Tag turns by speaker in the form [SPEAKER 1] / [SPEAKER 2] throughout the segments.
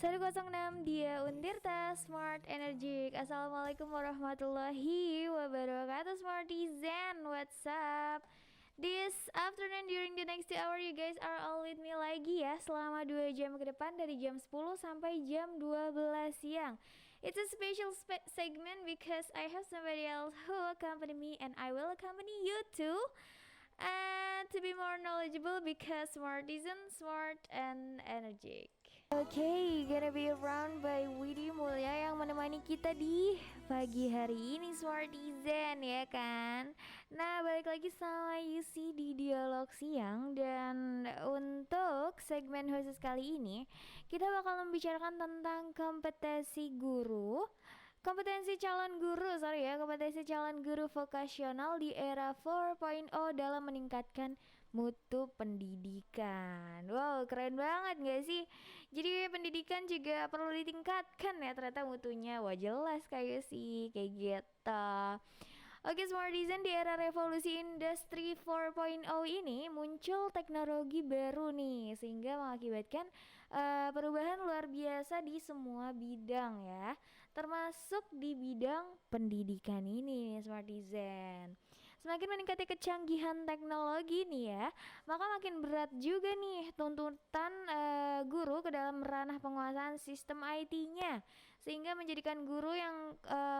[SPEAKER 1] 106 dia Untirta Smart Energic. Assalamualaikum warahmatullahi wabarakatuh, Smartizen. What's up? This afternoon during the next 2 hour you guys are all with me lagi ya, selama 2 jam ke depan dari jam 10 sampai jam 12 siang. It's a special segment because I have somebody else who accompany me and I will accompany you too. And to be more knowledgeable because Smartizen, smart and energetic. Okay, gonna be around by Widi Mulya yang menemani kita di pagi hari ini, Smartizen, ya kan. Nah, balik lagi sama Yusi di Dialog Siang. Dan untuk segmen khusus kali ini kita bakal membicarakan tentang kompetensi kompetensi calon guru vokasional di era 4.0 dalam meningkatkan mutu pendidikan. Wow, keren banget gak sih? Jadi pendidikan juga perlu ditingkatkan ya ternyata mutunya. Wah, jelas kayak sih, kayak gitu. Oke, Smartizen, di era revolusi industri 4.0 ini muncul teknologi baru nih, sehingga mengakibatkan perubahan luar biasa di semua bidang ya, termasuk di bidang pendidikan ini, Smartizen. Semakin meningkatnya kecanggihan teknologi nih ya, maka makin berat juga nih tuntutan guru ke dalam ranah penguasaan sistem IT-nya, sehingga menjadikan guru yang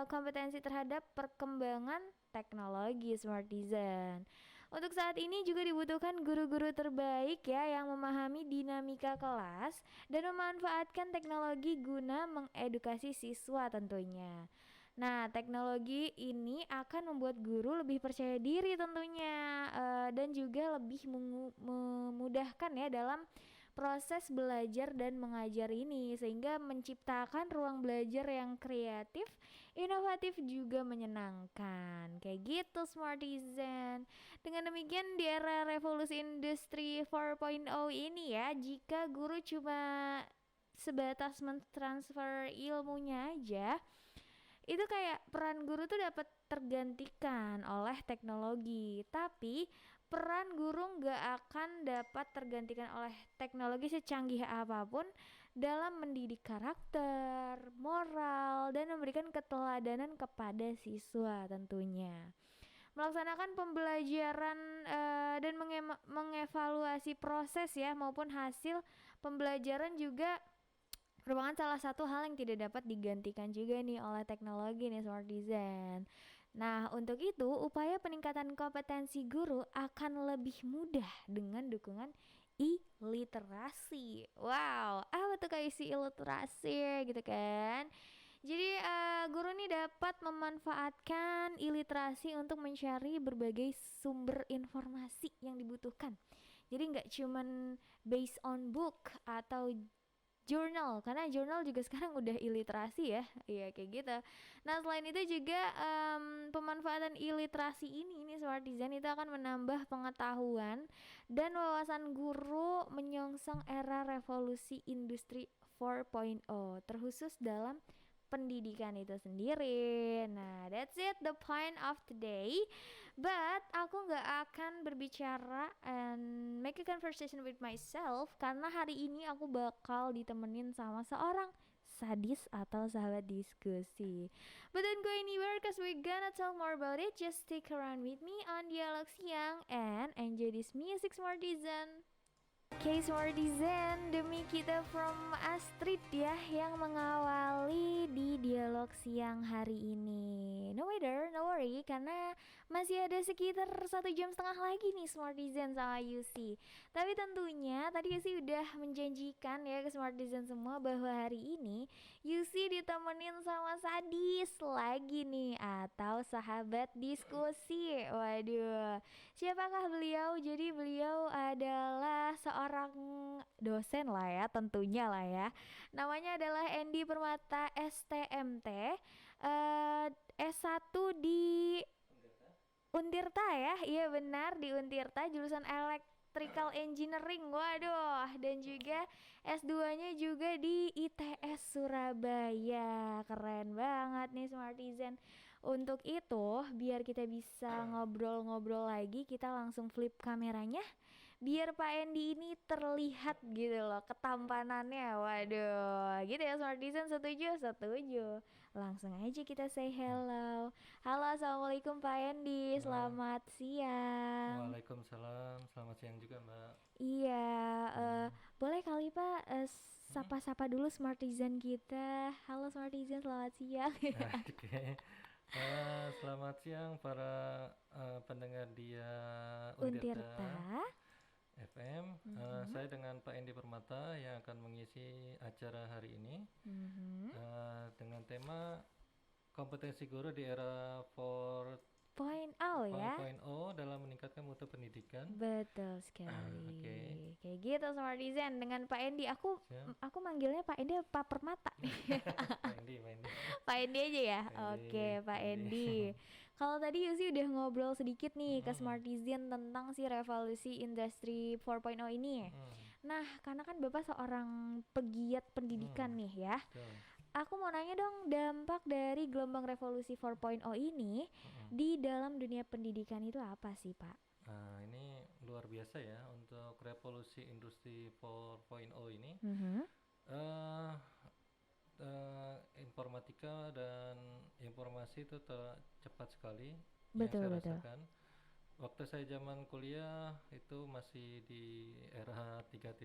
[SPEAKER 1] kompetensi terhadap perkembangan teknologi, Smartizen. Untuk saat ini juga dibutuhkan guru-guru terbaik ya, yang memahami dinamika kelas dan memanfaatkan teknologi guna mengedukasi siswa tentunya. Nah, teknologi ini akan membuat guru lebih percaya diri tentunya, dan juga lebih memudahkan ya dalam proses belajar dan mengajar ini, sehingga menciptakan ruang belajar yang kreatif, inovatif, juga menyenangkan. Kayak gitu, Smartizen. Dengan demikian, di era revolusi industri 4.0 ini ya, jika guru cuma sebatas mentransfer ilmunya aja, itu kayak peran guru tuh dapat tergantikan oleh teknologi. Tapi peran guru nggak akan dapat tergantikan oleh teknologi secanggih apapun dalam mendidik karakter, moral, dan memberikan keteladanan kepada siswa tentunya. Melaksanakan pembelajaran dan mengevaluasi proses ya maupun hasil pembelajaran juga merupakan salah satu hal yang tidak dapat digantikan juga nih oleh teknologi nih, Smartizen. Nah, untuk itu upaya peningkatan kompetensi guru akan lebih mudah dengan dukungan literasi. Wow, apa tuh kayak literasi gitu kan? Jadi guru nih dapat memanfaatkan literasi untuk mencari berbagai sumber informasi yang dibutuhkan. Jadi nggak cuman based on book atau jurnal, karena jurnal juga sekarang udah iliterasi ya, iya kayak gitu. Nah, selain itu juga pemanfaatan iliterasi ini Smartizen itu akan menambah pengetahuan dan wawasan guru menyongsong era revolusi industri 4.0 terkhusus dalam pendidikan itu sendiri. Nah, that's it, the point of today. But aku nggak akan berbicara and make a conversation with myself, karena hari ini aku bakal ditemenin sama seorang sadis atau sahabat diskusi. But don't go anywhere cause we gonna talk more about it. Just stick around with me on Dialog Siang and enjoy this music, Smartizen. Case Smartizen, demi kita from Astrid ya, yang mengawali di Dialog Siang hari ini. No matter, no worry, karena masih ada sekitar 1,5 jam lagi nih Smartizen sama Yusi. Tapi tentunya tadi Yusi udah menjanjikan ya ke Smartizen semua bahwa hari ini Yusi ditemenin sama sadis lagi nih, atau sahabat diskusi. Waduh, siapakah beliau? Jadi beliau adalah seorang dosen lah ya, tentunya lah ya. Namanya adalah Andy Permata STMT, S1 di Untirta ya. Iya benar, di Untirta, jurusan Electrical Engineering. Waduh, dan juga S2-nya juga di ITS Surabaya. Keren banget nih, Smartizen. Untuk itu, biar kita bisa ngobrol-ngobrol lagi, kita langsung flip kameranya biar Pak Endi ini terlihat gitu loh ketampanannya. Waduh, gitu ya Smartizen, setuju? Setuju. Langsung aja kita say hello. Halo, assalamualaikum Pak Endi,
[SPEAKER 2] Nah,
[SPEAKER 1] selamat siang.
[SPEAKER 2] Waalaikumsalam. Selamat siang juga, Mbak.
[SPEAKER 1] Iya, eh,
[SPEAKER 2] Hmm.
[SPEAKER 1] boleh kali Pak
[SPEAKER 2] Mm-mm.
[SPEAKER 1] sapa-sapa dulu Smartizen kita. Halo Smartizen, selamat siang.
[SPEAKER 2] Nah, oke. Selamat siang para pendengar dia
[SPEAKER 1] Untirta.
[SPEAKER 2] Untirta FM.
[SPEAKER 1] Mhm,
[SPEAKER 2] Saya dengan Pak Endi Permata yang akan mengisi acara hari ini
[SPEAKER 1] mhm.
[SPEAKER 2] dengan tema kompetensi guru di era
[SPEAKER 1] Point out ya.
[SPEAKER 2] 4.0 dalam meningkatkan mutu pendidikan.
[SPEAKER 1] Betul
[SPEAKER 2] Oke,
[SPEAKER 1] sekali. Kayak gitu Smartizen dengan Pak Endi. Aku
[SPEAKER 2] siap.
[SPEAKER 1] aku manggilnya Pak Endi apa Pak Permata nih?
[SPEAKER 2] Pak Endi, Pak Endi,
[SPEAKER 1] Pak Endi aja ya.
[SPEAKER 2] Pak Endi,
[SPEAKER 1] Oke, Pak
[SPEAKER 2] Pak Endi.
[SPEAKER 1] Endi. Kalau tadi Yusi udah ngobrol sedikit nih ke
[SPEAKER 2] Mm-mm.
[SPEAKER 1] Smartizen tentang si revolusi industri 4.0 ini.
[SPEAKER 2] Mm-mm.
[SPEAKER 1] Nah, karena kan Bapak seorang pegiat pendidikan
[SPEAKER 2] Mm.
[SPEAKER 1] nih ya.
[SPEAKER 2] Betul.
[SPEAKER 1] Aku mau nanya dong, dampak dari gelombang revolusi 4.0 ini
[SPEAKER 2] Mm-mm.
[SPEAKER 1] di dalam dunia pendidikan itu apa sih, Pak?
[SPEAKER 2] Ini luar biasa ya untuk revolusi industri 4.0 ini.
[SPEAKER 1] Mhm.
[SPEAKER 2] eh Informatika dan informasi itu cepat sekali yang
[SPEAKER 1] Betul,
[SPEAKER 2] saya
[SPEAKER 1] betul.
[SPEAKER 2] rasakan. Waktu saya zaman kuliah itu masih di era 3.0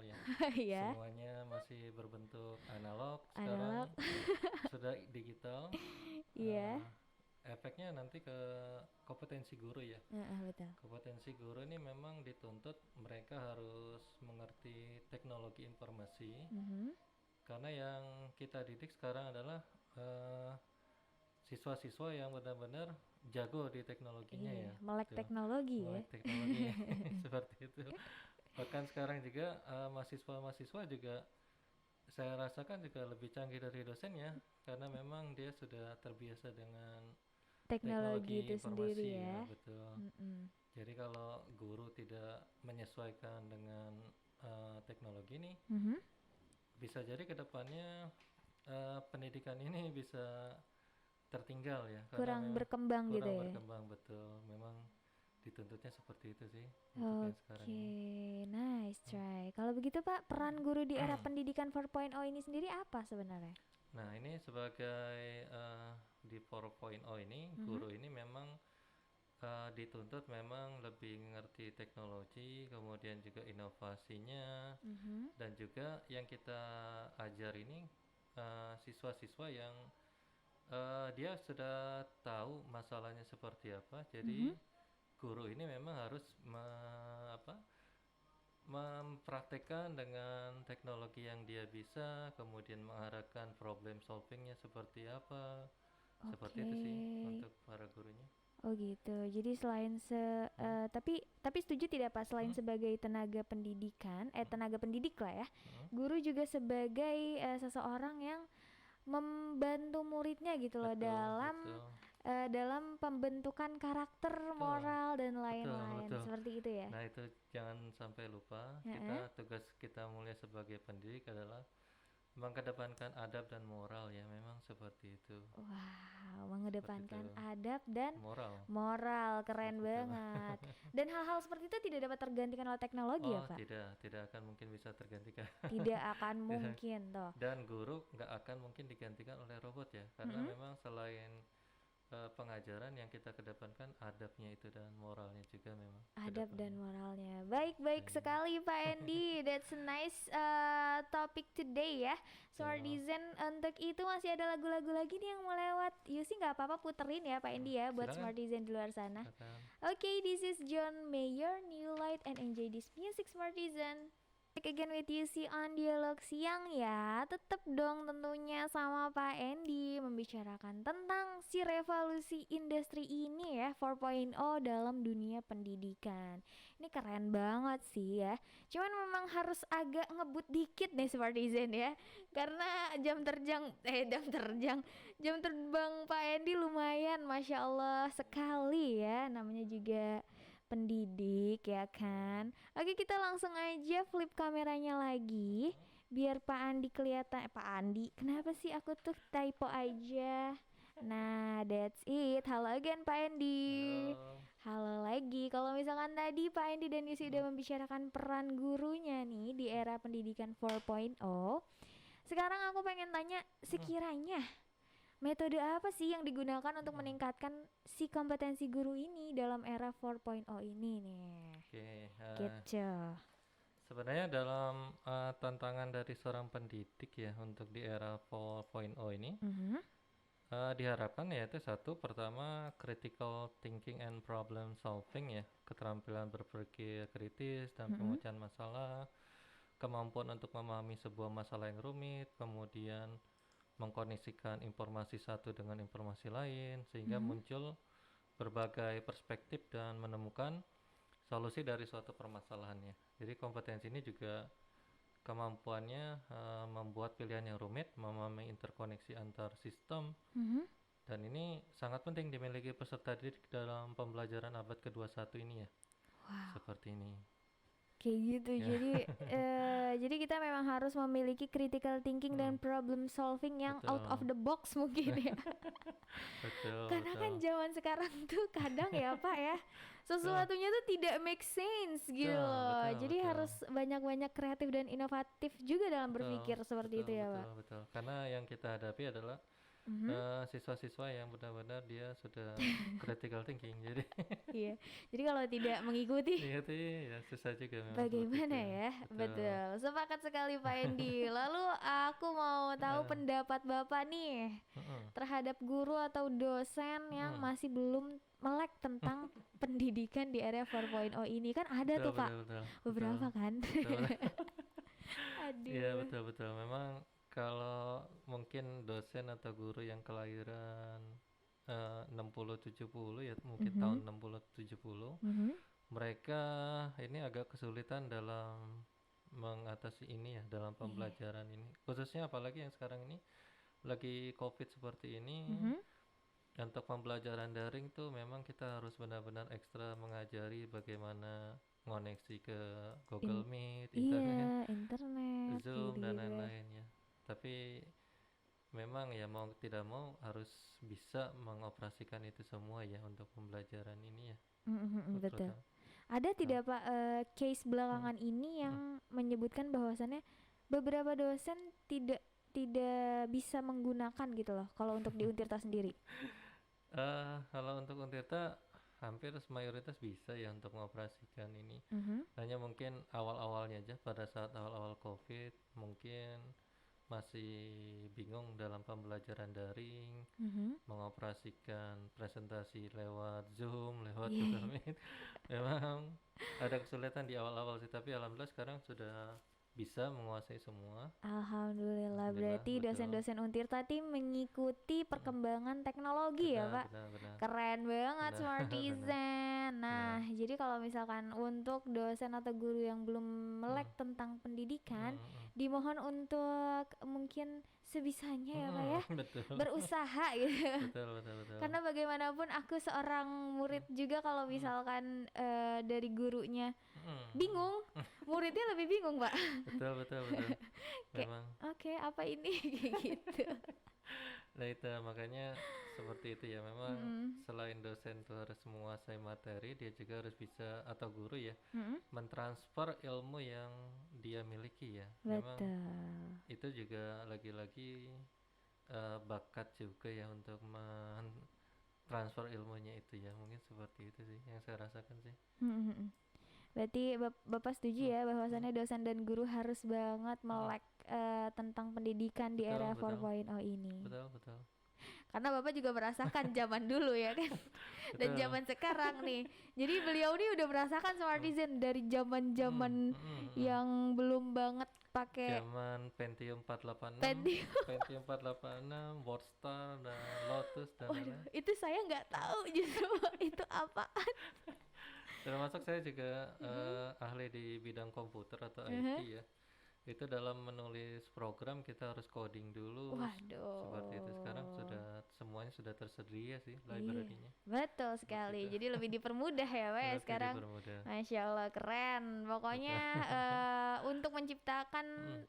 [SPEAKER 2] ya.
[SPEAKER 1] Ya,
[SPEAKER 2] Semuanya masih berbentuk analog, sekarang
[SPEAKER 1] analog.
[SPEAKER 2] sudah digital.
[SPEAKER 1] Iya.
[SPEAKER 2] Eh, Efeknya nanti ke kompetensi guru ya.
[SPEAKER 1] Heeh, betul.
[SPEAKER 2] Kompetensi guru ini memang dituntut mereka harus mengerti teknologi informasi
[SPEAKER 1] Mhm.
[SPEAKER 2] karena yang kita didik sekarang adalah eh, siswa-siswa yang benar-benar jago di teknologinya
[SPEAKER 1] Iya,
[SPEAKER 2] ya,
[SPEAKER 1] melek
[SPEAKER 2] gitu.
[SPEAKER 1] teknologi ya.
[SPEAKER 2] Melek teknologi seperti itu. Bahkan sekarang juga mahasiswa-mahasiswa juga saya rasakan juga lebih canggih dari dosennya karena memang dia sudah terbiasa dengan
[SPEAKER 1] Teknologi
[SPEAKER 2] teknologi
[SPEAKER 1] itu sendiri
[SPEAKER 2] informasi ya,
[SPEAKER 1] ya.
[SPEAKER 2] betul.
[SPEAKER 1] Mm-mm.
[SPEAKER 2] Jadi kalau guru tidak menyesuaikan dengan teknologi ini,
[SPEAKER 1] Mhm.
[SPEAKER 2] bisa jadi kedepannya pendidikan ini bisa tertinggal ya, karena
[SPEAKER 1] Kurang
[SPEAKER 2] memang
[SPEAKER 1] berkembang gitu
[SPEAKER 2] kurang
[SPEAKER 1] ya.
[SPEAKER 2] berkembang betul. Memang dituntutnya seperti itu sih untuk yang sekarang
[SPEAKER 1] Oke,
[SPEAKER 2] ini.
[SPEAKER 1] nice
[SPEAKER 2] Hmm.
[SPEAKER 1] try. Kalau begitu Pak, peran guru di era pendidikan 4.0 ini sendiri apa sebenarnya?
[SPEAKER 2] Nah ini sebagai di 4.0 ini,
[SPEAKER 1] Mhm.
[SPEAKER 2] guru ini memang dituntut memang lebih mengerti teknologi, kemudian juga inovasinya,
[SPEAKER 1] Mhm.
[SPEAKER 2] dan juga yang kita ajar ini siswa-siswa yang dia sudah tahu masalahnya seperti apa.
[SPEAKER 1] Mhm.
[SPEAKER 2] Jadi guru ini memang harus mempraktekkan dengan teknologi yang dia bisa, kemudian mengarahkan problem solvingnya seperti apa. Seperti
[SPEAKER 1] Oke.
[SPEAKER 2] itu sih untuk para gurunya.
[SPEAKER 1] Oh gitu. Jadi selain
[SPEAKER 2] Hmm?
[SPEAKER 1] tapi setuju tidak Pak, selain
[SPEAKER 2] Hmm?
[SPEAKER 1] sebagai tenaga pendidikan,
[SPEAKER 2] Hmm?
[SPEAKER 1] tenaga pendidik lah ya,
[SPEAKER 2] Hmm?
[SPEAKER 1] guru juga sebagai seseorang yang membantu muridnya gitu loh
[SPEAKER 2] Betul,
[SPEAKER 1] dalam
[SPEAKER 2] betul,
[SPEAKER 1] dalam pembentukan karakter,
[SPEAKER 2] betul,
[SPEAKER 1] moral dan
[SPEAKER 2] betul,
[SPEAKER 1] lain-lain.
[SPEAKER 2] betul.
[SPEAKER 1] Seperti itu ya.
[SPEAKER 2] Nah itu jangan sampai lupa,
[SPEAKER 1] Heeh.
[SPEAKER 2] tugas kita mulia sebagai pendidik adalah mengedepankan adab dan moral ya, memang seperti itu.
[SPEAKER 1] Wow,
[SPEAKER 2] Seperti itu.
[SPEAKER 1] mengedepankan adab dan
[SPEAKER 2] Moral.
[SPEAKER 1] moral, keren
[SPEAKER 2] Seperti itu.
[SPEAKER 1] banget. Dan hal-hal seperti itu tidak dapat tergantikan oleh teknologi ya,
[SPEAKER 2] Oh,
[SPEAKER 1] Pak?
[SPEAKER 2] tidak akan mungkin bisa tergantikan.
[SPEAKER 1] Tidak akan
[SPEAKER 2] Tidak.
[SPEAKER 1] mungkin toh.
[SPEAKER 2] Dan guru nggak akan mungkin digantikan oleh robot ya, karena
[SPEAKER 1] Mm-mm.
[SPEAKER 2] memang selain pengajaran yang kita kedepankan adabnya itu dan moralnya juga memang
[SPEAKER 1] Adab dan
[SPEAKER 2] kedepannya.
[SPEAKER 1] moralnya. Baik-baik
[SPEAKER 2] Iya.
[SPEAKER 1] sekali Pak Endi. That's a nice topic today ya.
[SPEAKER 2] Betul.
[SPEAKER 1] Smartizen, untuk itu masih ada lagu-lagu lagi nih yang mau lewat. Yusi nggak apa-apa puterin ya Pak Endi ya buat
[SPEAKER 2] Silakan,
[SPEAKER 1] Smartizen di luar sana.
[SPEAKER 2] silakan.
[SPEAKER 1] Okay, this is John Mayer, New Light, and enjoy this music Smartizen. Back again with Yusi on Dialog Siang ya. Tetap dong tentunya sama Pak Endi membicarakan tentang si revolusi industri ini ya 4.0 dalam dunia pendidikan. Ini keren banget sih ya. Cuman memang harus agak ngebut dikit nih Smartizen ya. Karena jam terbang Pak Endi lumayan Masya Allah sekali ya. Namanya juga pendidik ya kan. Oke, kita langsung aja flip kameranya lagi biar Pak Andi kelihatan. Pak Andi, kenapa sih aku tuh typo aja? Nah, that's it. Halo again Pak Andi.
[SPEAKER 2] Halo.
[SPEAKER 1] Halo lagi. Kalau misalkan tadi Pak Andi dan Yusi
[SPEAKER 2] Hmm,
[SPEAKER 1] udah membicarakan peran gurunya nih di era pendidikan 4.0, Sekarang aku pengen tanya, sekiranya metode apa sih yang digunakan untuk
[SPEAKER 2] Mm.
[SPEAKER 1] meningkatkan si kompetensi guru ini dalam era 4.0 ini nih?
[SPEAKER 2] Oke,
[SPEAKER 1] Gitu.
[SPEAKER 2] sebenarnya dalam tantangan dari seorang pendidik ya untuk di era 4.0 ini
[SPEAKER 1] Mhm,
[SPEAKER 2] diharapkan yaitu satu pertama critical thinking and problem solving ya, keterampilan berpikir kritis dan
[SPEAKER 1] mhm,
[SPEAKER 2] pemecahan masalah, kemampuan untuk memahami sebuah masalah yang rumit, kemudian mengkondisikan informasi satu dengan informasi lain sehingga
[SPEAKER 1] mhm,
[SPEAKER 2] muncul berbagai perspektif dan menemukan solusi dari suatu permasalahannya. Jadi kompetensi ini juga kemampuannya membuat pilihan yang rumit, memahami interkoneksi antar sistem,
[SPEAKER 1] mhm.
[SPEAKER 2] dan ini sangat penting dimiliki peserta didik dalam pembelajaran abad ke-21 ini ya.
[SPEAKER 1] Wow,
[SPEAKER 2] Seperti ini.
[SPEAKER 1] kayak gitu.
[SPEAKER 2] Ya,
[SPEAKER 1] Jadi kita memang harus memiliki critical thinking dan
[SPEAKER 2] hmm,
[SPEAKER 1] problem solving yang out of
[SPEAKER 2] betul.
[SPEAKER 1] the box mungkin ya.
[SPEAKER 2] Betul,
[SPEAKER 1] Karena kan
[SPEAKER 2] betul.
[SPEAKER 1] zaman sekarang tuh kadang ya Pak ya,
[SPEAKER 2] Betul,
[SPEAKER 1] sesuatunya tuh tidak make sense gitu
[SPEAKER 2] betul,
[SPEAKER 1] loh.
[SPEAKER 2] betul,
[SPEAKER 1] Jadi
[SPEAKER 2] betul.
[SPEAKER 1] harus banyak-banyak kreatif dan inovatif juga dalam
[SPEAKER 2] Betul,
[SPEAKER 1] berpikir seperti
[SPEAKER 2] betul,
[SPEAKER 1] itu ya
[SPEAKER 2] betul,
[SPEAKER 1] Pak.
[SPEAKER 2] betul. Karena yang kita hadapi adalah
[SPEAKER 1] Mhm.
[SPEAKER 2] siswa-siswa yang benar-benar dia sudah critical thinking. Jadi
[SPEAKER 1] Iya. Jadi kalau tidak mengikuti
[SPEAKER 2] itu ya susah juga memang seperti itu
[SPEAKER 1] bagaimana
[SPEAKER 2] ya.
[SPEAKER 1] ya?
[SPEAKER 2] Betul.
[SPEAKER 1] Betul. Sepakat sekali Pak Endi. Lalu aku mau tahu
[SPEAKER 2] Eh,
[SPEAKER 1] pendapat Bapak nih
[SPEAKER 2] mm-mm,
[SPEAKER 1] terhadap guru atau dosen yang
[SPEAKER 2] mm-mm.
[SPEAKER 1] masih belum melek tentang pendidikan di era 4.0 ini. Kan ada
[SPEAKER 2] Betul,
[SPEAKER 1] tuh Pak
[SPEAKER 2] betul, betul, betul,
[SPEAKER 1] beberapa kan.
[SPEAKER 2] betul. Iya,
[SPEAKER 1] Aduh.
[SPEAKER 2] betul, betul. Memang kalau mungkin dosen atau guru yang kelahiran 60 70 ya, mungkin
[SPEAKER 1] Mhm,
[SPEAKER 2] tahun 60 70,
[SPEAKER 1] mhm.
[SPEAKER 2] mereka ini agak kesulitan dalam mengatasi ini ya, dalam
[SPEAKER 1] Iya.
[SPEAKER 2] pembelajaran ini. Khususnya apalagi yang sekarang ini lagi COVID seperti ini,
[SPEAKER 1] Mhm.
[SPEAKER 2] untuk pembelajaran daring tuh memang kita harus benar-benar ekstra mengajari bagaimana koneksi ke Google
[SPEAKER 1] In-
[SPEAKER 2] Meet, internet,
[SPEAKER 1] iya, internet
[SPEAKER 2] Zoom dan
[SPEAKER 1] gitu-gitu ya.
[SPEAKER 2] lain-lain ya. Tapi memang ya mau tidak mau harus bisa mengoperasikan itu semua ya untuk pembelajaran ini ya,
[SPEAKER 1] Mhm, mhm, betul.
[SPEAKER 2] terutama.
[SPEAKER 1] Ada
[SPEAKER 2] Nah,
[SPEAKER 1] tidak Pak case
[SPEAKER 2] mm,
[SPEAKER 1] belakangan ini
[SPEAKER 2] mm.
[SPEAKER 1] yang menyebutkan bahwasannya beberapa dosen tidak tidak bisa menggunakan gitu loh kalau untuk di Untirta sendiri.
[SPEAKER 2] Kalau untuk Untirta hampir mayoritas bisa ya untuk mengoperasikan ini.
[SPEAKER 1] Mhm,
[SPEAKER 2] Hanya mungkin awal-awalnya aja pada saat awal-awal COVID mungkin masih bingung dalam pembelajaran daring,
[SPEAKER 1] mhm.
[SPEAKER 2] mengoperasikan presentasi lewat Zoom, lewat
[SPEAKER 1] Iya,
[SPEAKER 2] Google
[SPEAKER 1] iya.
[SPEAKER 2] Meet. Memang ada kesulitan di awal-awal sih, tapi alhamdulillah sekarang sudah bisa menguasai semua.
[SPEAKER 1] Alhamdulillah
[SPEAKER 2] Alhamdulillah,
[SPEAKER 1] berarti
[SPEAKER 2] betul.
[SPEAKER 1] dosen-dosen Untirta tim mengikuti
[SPEAKER 2] Mm,
[SPEAKER 1] perkembangan teknologi ya
[SPEAKER 2] benar,
[SPEAKER 1] Pak.
[SPEAKER 2] benar, benar,
[SPEAKER 1] Keren banget
[SPEAKER 2] benar, benar,
[SPEAKER 1] Smartizen.
[SPEAKER 2] benar.
[SPEAKER 1] Nah, jadi kalau misalkan untuk dosen atau guru yang belum
[SPEAKER 2] Mm,
[SPEAKER 1] melek tentang pendidikan,
[SPEAKER 2] mm, mm,
[SPEAKER 1] dimohon untuk mungkin sebisanya ya Pak ya,
[SPEAKER 2] betul,
[SPEAKER 1] berusaha gitu.
[SPEAKER 2] betul, betul, betul.
[SPEAKER 1] Karena bagaimanapun aku seorang murid juga kalau
[SPEAKER 2] Mm,
[SPEAKER 1] misalkan dari gurunya
[SPEAKER 2] mm,
[SPEAKER 1] bingung, muridnya lebih bingung Pak.
[SPEAKER 2] betul, betul, betul.
[SPEAKER 1] Kayak
[SPEAKER 2] Memang.
[SPEAKER 1] oke apa ini kayak gitu.
[SPEAKER 2] Nah itu makanya seperti itu ya. Memang
[SPEAKER 1] Mm-mm.
[SPEAKER 2] selain dosen tuh harus menguasai materi, dia juga harus bisa atau guru ya
[SPEAKER 1] Mm-mm.
[SPEAKER 2] mentransfer ilmu yang dia miliki ya. Memang
[SPEAKER 1] Betul.
[SPEAKER 2] itu juga lagi-lagi bakat juga ya untuk mentransfer ilmunya itu ya. Mungkin seperti itu sih yang saya rasakan sih.
[SPEAKER 1] Mm-mm. Berarti Bapak setuju
[SPEAKER 2] Hmm,
[SPEAKER 1] ya
[SPEAKER 2] hmm,
[SPEAKER 1] bahwasannya dosen dan guru harus banget
[SPEAKER 2] hmm.
[SPEAKER 1] melek tentang pendidikan di
[SPEAKER 2] Betul,
[SPEAKER 1] era
[SPEAKER 2] betul,
[SPEAKER 1] 4.0 ini.
[SPEAKER 2] betul, betul,
[SPEAKER 1] Karena Bapak juga merasakan zaman dulu ya kan dan
[SPEAKER 2] betul.
[SPEAKER 1] zaman sekarang nih. Jadi beliau nih udah merasakan
[SPEAKER 2] Hmm,
[SPEAKER 1] Smartizen dari
[SPEAKER 2] hmm,
[SPEAKER 1] zaman-zaman
[SPEAKER 2] hmm, hmm, hmm.
[SPEAKER 1] yang belum banget pakai
[SPEAKER 2] Zaman Pentium 486,
[SPEAKER 1] Pentium.
[SPEAKER 2] Pentium 486, Wordstar dan Lotus dan
[SPEAKER 1] Waduh,
[SPEAKER 2] lain-lain.
[SPEAKER 1] itu saya nggak tahu justru itu apa.
[SPEAKER 2] Termasuk saya juga
[SPEAKER 1] Mm-mm.
[SPEAKER 2] ahli di bidang komputer atau IT
[SPEAKER 1] Mhm.
[SPEAKER 2] ya. Itu dalam menulis program kita harus coding dulu seperti itu. Sekarang
[SPEAKER 1] Waduh.
[SPEAKER 2] sudah semuanya sudah tersedia sih
[SPEAKER 1] Iya,
[SPEAKER 2] library-nya.
[SPEAKER 1] betul
[SPEAKER 2] Seperti
[SPEAKER 1] sekali.
[SPEAKER 2] itu.
[SPEAKER 1] Jadi lebih dipermudah ya, Wes.
[SPEAKER 2] Lebih
[SPEAKER 1] Sekarang,
[SPEAKER 2] dipermudah.
[SPEAKER 1] Masya Allah, keren. Pokoknya
[SPEAKER 2] Betul.
[SPEAKER 1] untuk menciptakan
[SPEAKER 2] Mm,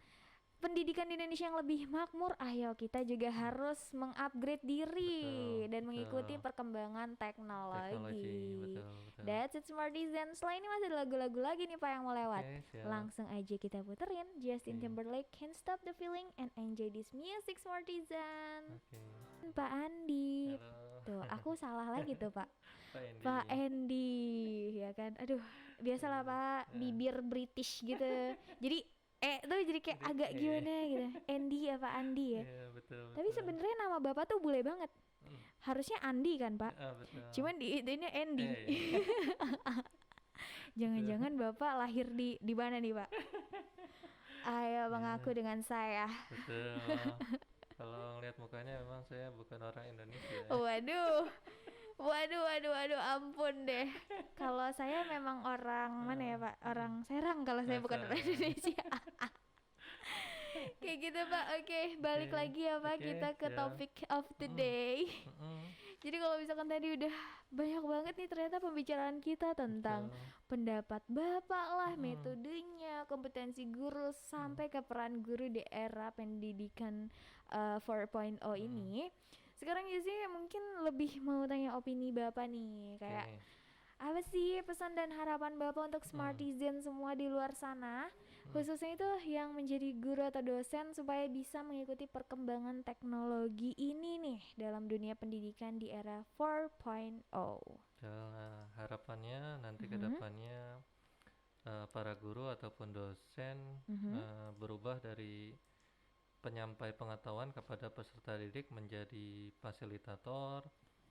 [SPEAKER 1] pendidikan di Indonesia yang lebih makmur, ayo kita juga harus mengupgrade diri
[SPEAKER 2] Betul,
[SPEAKER 1] dan mengikuti
[SPEAKER 2] betul.
[SPEAKER 1] perkembangan
[SPEAKER 2] Teknologi,
[SPEAKER 1] teknologi.
[SPEAKER 2] betul, betul.
[SPEAKER 1] That's it Smartizen. Setelah ini masih ada lagu-lagu lagi nih Pak yang mau lewat.
[SPEAKER 2] Oke, siap.
[SPEAKER 1] Langsung aja kita puterin Justin
[SPEAKER 2] Oke,
[SPEAKER 1] Timberlake Can't Stop the Feeling and enjoy this music Smartizen.
[SPEAKER 2] oke.
[SPEAKER 1] Pak Andi.
[SPEAKER 2] Halo,
[SPEAKER 1] Tuh, aku salah lagi tuh Pak.
[SPEAKER 2] Pak Endi.
[SPEAKER 1] Pak Andy, ya kan? Aduh, biasalah Pak,
[SPEAKER 2] Ya.
[SPEAKER 1] bibir British gitu. Jadi tuh jadi kayak
[SPEAKER 2] Jadi,
[SPEAKER 1] agak gimana gitu. Andy ya Pak Andi ya.
[SPEAKER 2] Iya, betul,
[SPEAKER 1] Tapi
[SPEAKER 2] betul.
[SPEAKER 1] sebenarnya nama Bapak tuh bule banget.
[SPEAKER 2] Hmm,
[SPEAKER 1] Harusnya Andi kan Pak.
[SPEAKER 2] betul.
[SPEAKER 1] Cuman ini Andy.
[SPEAKER 2] Iya.
[SPEAKER 1] Jangan-jangan Bapak lahir di mana nih Pak? Ayo mengaku dengan saya.
[SPEAKER 2] Betul. Kalau ngeliat mukanya memang saya bukan orang Indonesia ya.
[SPEAKER 1] Waduh. Waduh, ampun deh. Kalau saya memang orang mana ya Pak? Orang Serang kalau saya bukan orang
[SPEAKER 2] Serang.
[SPEAKER 1] Indonesia. Kayak gitu Pak. Oke, balik
[SPEAKER 2] Oke,
[SPEAKER 1] lagi ya Pak
[SPEAKER 2] oke,
[SPEAKER 1] kita ke
[SPEAKER 2] siap.
[SPEAKER 1] topik of the
[SPEAKER 2] Mm.
[SPEAKER 1] day.
[SPEAKER 2] Mm-mm,
[SPEAKER 1] Jadi kalau misalkan tadi udah banyak banget nih ternyata pembicaraan kita tentang
[SPEAKER 2] betul.
[SPEAKER 1] pendapat Bapak lah,
[SPEAKER 2] Mm.
[SPEAKER 1] metodenya, kompetensi guru sampai ke peran guru di era pendidikan 4.0 ini. Sekarang sih mungkin lebih mau tanya opini Bapak nih, kayak
[SPEAKER 2] Oke.
[SPEAKER 1] apa sih pesan dan harapan Bapak untuk Smartizen semua di luar sana, khususnya itu yang menjadi guru atau dosen supaya bisa mengikuti perkembangan teknologi ini nih dalam dunia pendidikan di era 4.0.
[SPEAKER 2] Nah, harapannya nanti ke
[SPEAKER 1] Mhm.
[SPEAKER 2] depannya para guru ataupun dosen
[SPEAKER 1] Mhm.
[SPEAKER 2] berubah dari penyampai pengetahuan kepada peserta didik menjadi fasilitator,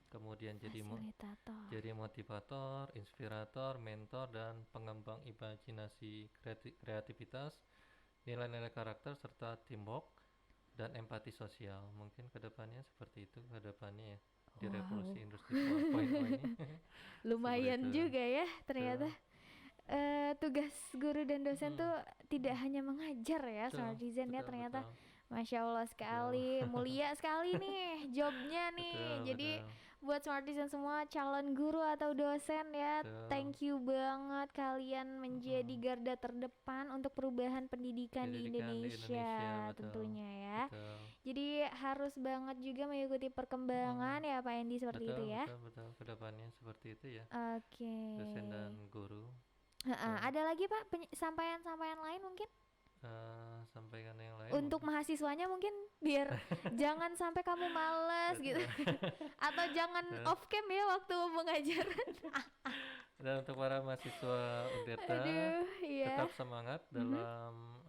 [SPEAKER 2] kemudian jadi
[SPEAKER 1] Fasilitator.
[SPEAKER 2] motivator, inspirator, mentor, dan pengembang imajinasi, kreativitas, nilai-nilai karakter, serta teamwork dan empati sosial. Mungkin kedepannya seperti itu kedepannya ya di
[SPEAKER 1] Wow.
[SPEAKER 2] revolusi industri 4.0 ini.
[SPEAKER 1] Lumayan
[SPEAKER 2] Seperti itu.
[SPEAKER 1] juga ya ternyata. Tugas guru dan dosen
[SPEAKER 2] Mm,
[SPEAKER 1] tuh tidak hanya mengajar ya
[SPEAKER 2] betul,
[SPEAKER 1] Smartizen ya
[SPEAKER 2] betul,
[SPEAKER 1] ternyata.
[SPEAKER 2] betul,
[SPEAKER 1] Masya Allah sekali, mulia sekali nih jobnya nih.
[SPEAKER 2] betul,
[SPEAKER 1] Jadi
[SPEAKER 2] betul,
[SPEAKER 1] buat Smartizen semua calon guru atau dosen ya,
[SPEAKER 2] betul.
[SPEAKER 1] thank you banget kalian menjadi
[SPEAKER 2] Mm-mm.
[SPEAKER 1] garda terdepan untuk perubahan pendidikan di
[SPEAKER 2] Pendidikan di
[SPEAKER 1] Indonesia,
[SPEAKER 2] Indonesia, betul,
[SPEAKER 1] tentunya ya.
[SPEAKER 2] betul.
[SPEAKER 1] Jadi harus banget juga mengikuti perkembangan ya Pak Endi seperti
[SPEAKER 2] Betul,
[SPEAKER 1] itu ya.
[SPEAKER 2] betul, betul. Kedepannya seperti itu ya,
[SPEAKER 1] Oke.
[SPEAKER 2] dosen dan guru.
[SPEAKER 1] Heeh,
[SPEAKER 2] Betul.
[SPEAKER 1] ada lagi Pak sampaian-sampaian lain mungkin
[SPEAKER 2] Sampaikan yang lain
[SPEAKER 1] untuk
[SPEAKER 2] mungkin.
[SPEAKER 1] mahasiswanya mungkin biar jangan sampai kamu males gitu atau jangan
[SPEAKER 2] Betul.
[SPEAKER 1] off cam ya waktu mengajar.
[SPEAKER 2] Dan untuk para mahasiswa Untirta,
[SPEAKER 1] Aduh, iya.
[SPEAKER 2] tetap semangat dalam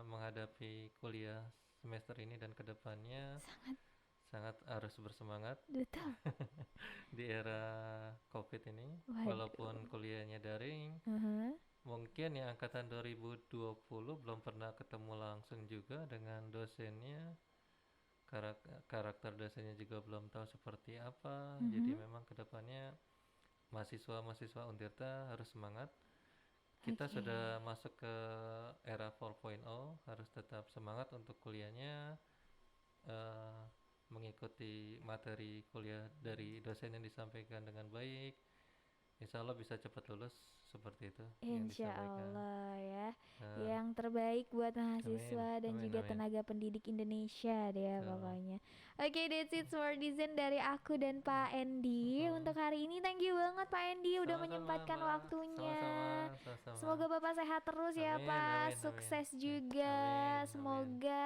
[SPEAKER 2] menghadapi kuliah semester ini dan kedepannya. Sangat harus bersemangat
[SPEAKER 1] Betul.
[SPEAKER 2] di era COVID ini.
[SPEAKER 1] Waduh.
[SPEAKER 2] Walaupun kuliahnya daring, mungkin yang angkatan 2020 belum pernah ketemu langsung juga dengan dosennya. Karakter dosennya juga belum tahu seperti apa. Jadi memang kedepannya mahasiswa Untirta harus semangat. Kita sudah masuk ke era 4.0, harus tetap semangat untuk kuliahnya, mengikuti materi kuliah dari dosen yang disampaikan dengan baik. Insya Allah bisa cepat lulus seperti itu yang
[SPEAKER 1] Insya
[SPEAKER 2] disampaikan.
[SPEAKER 1] Allah ya. Yang terbaik buat mahasiswa dan
[SPEAKER 2] amin,
[SPEAKER 1] juga
[SPEAKER 2] amin.
[SPEAKER 1] tenaga pendidik Indonesia deh ya
[SPEAKER 2] Betul.
[SPEAKER 1] pokoknya. Oke, that's it Smartizen dari aku dan Pak Endi untuk hari ini. Thank you banget Pak Endi udah
[SPEAKER 2] Sama-sama,
[SPEAKER 1] menyempatkan
[SPEAKER 2] Mbak.
[SPEAKER 1] waktunya.
[SPEAKER 2] Sama-sama.
[SPEAKER 1] Semoga Bapak sehat terus ya
[SPEAKER 2] Amin,
[SPEAKER 1] Pak.
[SPEAKER 2] amin,
[SPEAKER 1] Sukses
[SPEAKER 2] amin.
[SPEAKER 1] juga.
[SPEAKER 2] Amin,
[SPEAKER 1] Semoga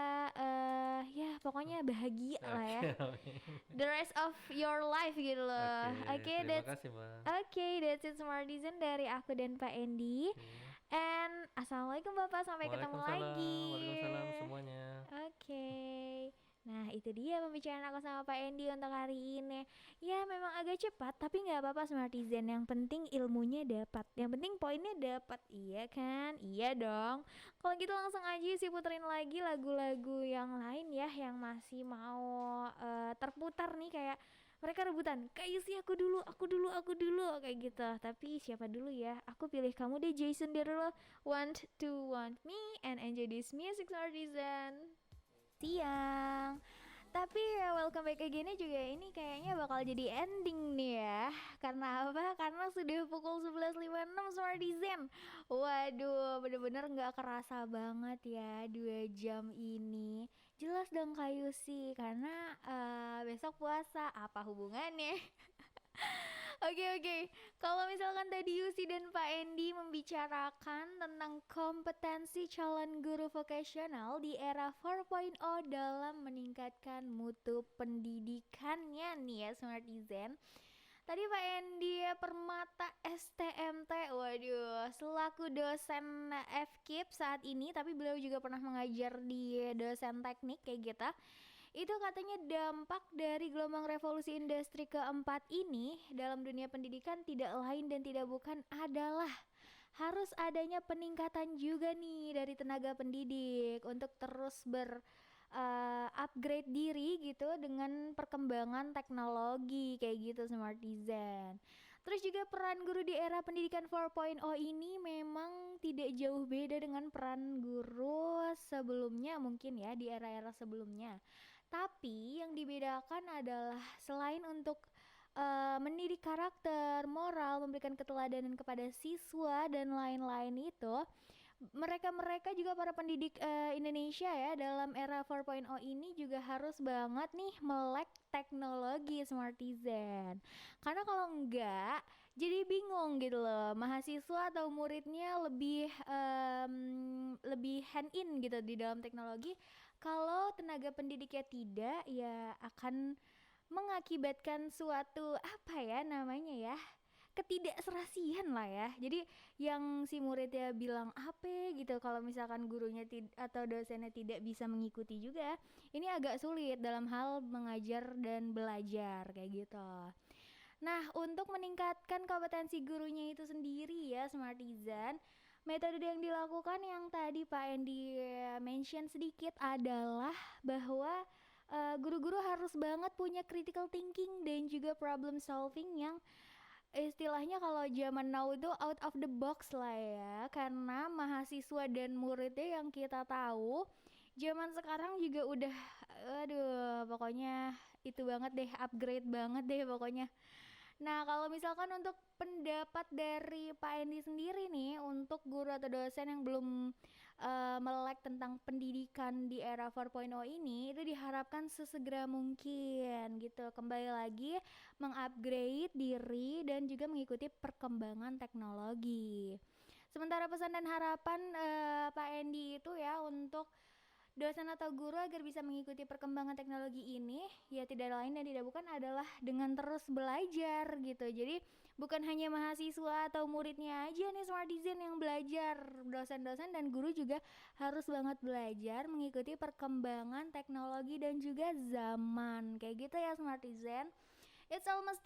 [SPEAKER 1] ya pokoknya bahagia lah ya.
[SPEAKER 2] Amin.
[SPEAKER 1] The rest of your life gitu loh. Oke,
[SPEAKER 2] Terima
[SPEAKER 1] that's
[SPEAKER 2] kasih, Mbak.
[SPEAKER 1] Oke, that's it Smartizen dari aku dan Pak Endi.
[SPEAKER 2] Oke.
[SPEAKER 1] And assalamualaikum Bapak, sampai ketemu lagi.
[SPEAKER 2] Waalaikumsalam semuanya.
[SPEAKER 1] Oke. Nah itu dia pembicaraan aku sama Pak Endi untuk hari ini. Ya memang agak cepat tapi nggak apa-apa Smartizen. Yang penting ilmunya dapat. Yang penting poinnya dapat. Iya kan? Iya dong. Kalau gitu langsung aja sih puterin lagi lagu-lagu yang lain ya yang masih mau terputar nih kayak mereka rebutan. Kayak sih aku dulu kayak gitu. Tapi siapa dulu ya? Aku pilih kamu deh Jason Derulo. Want to want me and enjoy this music Smartizen. Siang. Tapi ya welcome back again juga ini kayaknya bakal jadi ending nih ya. Karena apa? Karena sudah pukul 11.56 Smartizen. Waduh, bener-bener nggak kerasa banget ya 2 jam ini. Jelas dong Kak Yusi, karena besok puasa. Apa hubungannya? Oke. Kalau misalkan tadi Yusi dan Pak Endi membicarakan tentang kompetensi calon guru vokasional di era 4.0 dalam meningkatkan mutu pendidikannya nih ya Smartizen. Tadi Pak Endi Permata STMT, waduh, selaku dosen FKIP saat ini, tapi beliau juga pernah mengajar di dosen teknik kayak gitu. Itu katanya dampak dari gelombang revolusi industri keempat ini dalam dunia pendidikan tidak lain dan tidak bukan adalah harus adanya peningkatan juga nih dari tenaga pendidik untuk terus upgrade diri gitu dengan perkembangan teknologi kayak gitu Smartizen. Terus juga peran guru di era pendidikan 4.0 ini memang tidak jauh beda dengan peran guru sebelumnya mungkin ya di era-era sebelumnya. Tapi yang dibedakan adalah selain untuk mendidik karakter, moral, memberikan keteladanan kepada siswa dan lain-lain itu, mereka juga para pendidik Indonesia ya dalam era 4.0 ini juga harus banget nih melek teknologi Smartizen. Karena kalau enggak jadi bingung gitu loh, mahasiswa atau muridnya lebih hand in gitu di dalam teknologi. Kalau tenaga pendidiknya tidak, ya akan mengakibatkan suatu apa ya namanya ya, ketidakserasian lah ya. Jadi yang si muridnya bilang apa gitu, kalau misalkan gurunya atau dosennya tidak bisa mengikuti juga, ini agak sulit dalam hal mengajar dan belajar kayak gitu. Nah, untuk meningkatkan kompetensi gurunya itu sendiri ya Smartizen, metode yang dilakukan yang tadi Pak Endi mention sedikit adalah bahwa guru-guru harus banget punya critical thinking dan juga problem solving yang istilahnya kalau zaman now itu out of the box lah ya, karena mahasiswa dan muridnya yang kita tahu zaman sekarang juga udah aduh pokoknya itu banget deh, upgrade banget deh pokoknya. Nah, kalau misalkan untuk pendapat dari Pak Endi sendiri nih, untuk guru atau dosen yang belum melek tentang pendidikan di era 4.0 ini, itu diharapkan sesegera mungkin gitu. Kembali lagi mengupgrade diri dan juga mengikuti perkembangan teknologi. Sementara pesan dan harapan Pak Endi itu ya untuk dosen atau guru agar bisa mengikuti perkembangan teknologi ini ya tidak lain dan tidak bukan adalah dengan terus belajar gitu. Jadi bukan hanya mahasiswa atau muridnya aja nih Smartizen yang belajar, dosen-dosen dan guru juga harus banget belajar mengikuti perkembangan teknologi dan juga zaman kayak gitu ya Smartizen. It's almost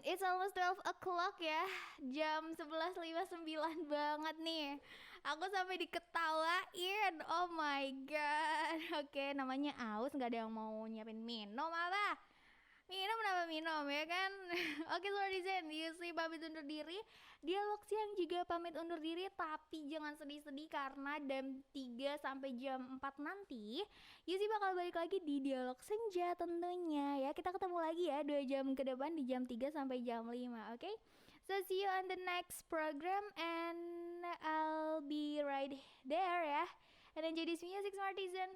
[SPEAKER 1] it's almost 12 o'clock ya. Jam 11.59 banget nih. Aku sampai diketawain. Oh my god. Oke, namanya aus, nggak ada yang mau nyiapin minum apa? Minum kenapa minum ya kan? Oke, Smartizen, Yusi pamit undur diri. Dialog siang juga pamit undur diri, tapi jangan sedih-sedih karena jam 3 sampai jam 4 nanti Yusi bakal balik lagi di Dialog Senja tentunya ya. Kita ketemu lagi ya 2 jam ke depan di jam 3 sampai jam 5, oke? So see you on the next program and I'll be right there ya. And enjoy this music Smartizen.